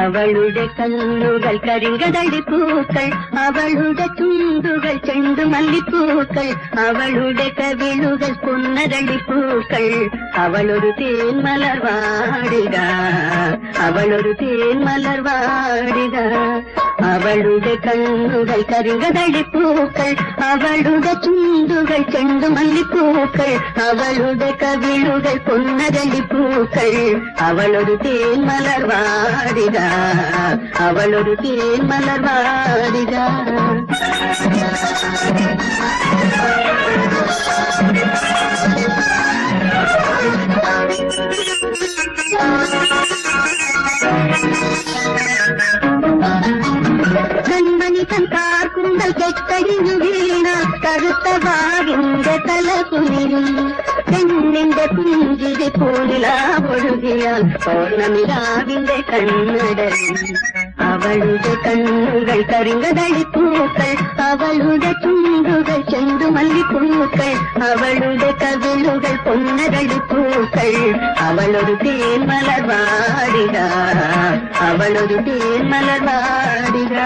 അവളുടെ കണ്ണുകൾ കരിങ്കതളിപ്പൂക്കൾ, അവളുടെ ചുണ്ടുകൾ ചെണ്ടുമല്ലിപ്പൂക്കൾ, അവളുടെ കവിളുകൾ പുന്നരളിപ്പൂക്കൾ. അവളൊരു തേന്മലർ വാടിക, അവളൊരു തേന്മലർ വാടിക. അവളുടെ കണ്ണുകൾ കരിങ്കതളിപ്പൂക്കൾ, അവളുടെ ചുണ്ടുകൾ ചെണ്ടുമല്ലിപ്പൂക്കൾ, അവളുടെ കവിളുകൾ പുന്നരളിപ്പൂക്കൾ. അവളൊരു തേന്മലർ വാടിക, അവളൊരു തേന്മലർ വാടിക. കൺമണി തൻ കാർക്കുന്തൽ കെട്ടഴിഞ്ഞു വീണാൽ കറുത്ത വാവിന്റെ തല കുനിരും. പെണ്ണിന്റെ പുഞ്ചിരി പൂനിലാ ഒഴുകിയാൽ പൗർണമിരാവിന്റെ കണ്ണടരും. അവളുടെ കണ്ണുകൾ കരിങ്കതളിപ്പൂക്കൾ, അവളുടെ ചുണ്ടുകൾ ചെണ്ടുമല്ലിപ്പൂക്കൾ, അവളുടെ കവിളുകൾ പൊന്നരളിപ്പൂക്കൾ. അവളൊരു തേന്മലർ വാടിക, അവളൊരു തേന്മലർ വാടിക.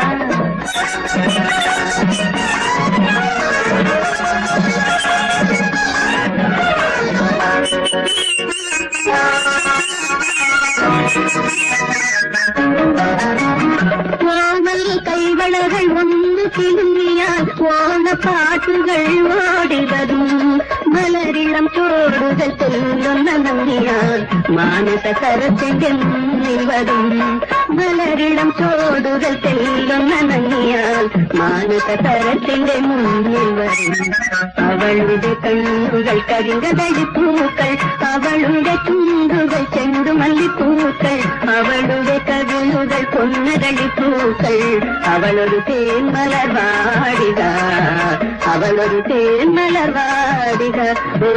കോമൽ കൈവളകൾ ഒന്ന് കിളിയാൽ ഓണപ്പാട്ടുകൾ ഓടിവരും. മലരിളം ചോടുകൾ ചെല്ലുന്ന നങ്ങിയാൽ മാനസകരത്തിന്റെ മുന്നിൽ വരും. മലരിളം ചോടുകൾ ചെല്ലുന്ന നങ്ങിയാൽ മാനസകരത്തിന്റെ മുന്നിൽ വരും. അവളുടെ കണ്ണുകൾ കരിങ്കതളിപ്പൂക്കൾ, അവളുടെ ചുണ്ടുകൾ ചെണ്ടുമല്ലിപ്പൂക്കൾ, അവളുടെ കവിളുകൾ പൊന്നരളിപ്പൂക്കൾ. അവളൊരു തേന്മലർ വാടിക, അവളൊരു തേന്മലർ വാടിക. ഓ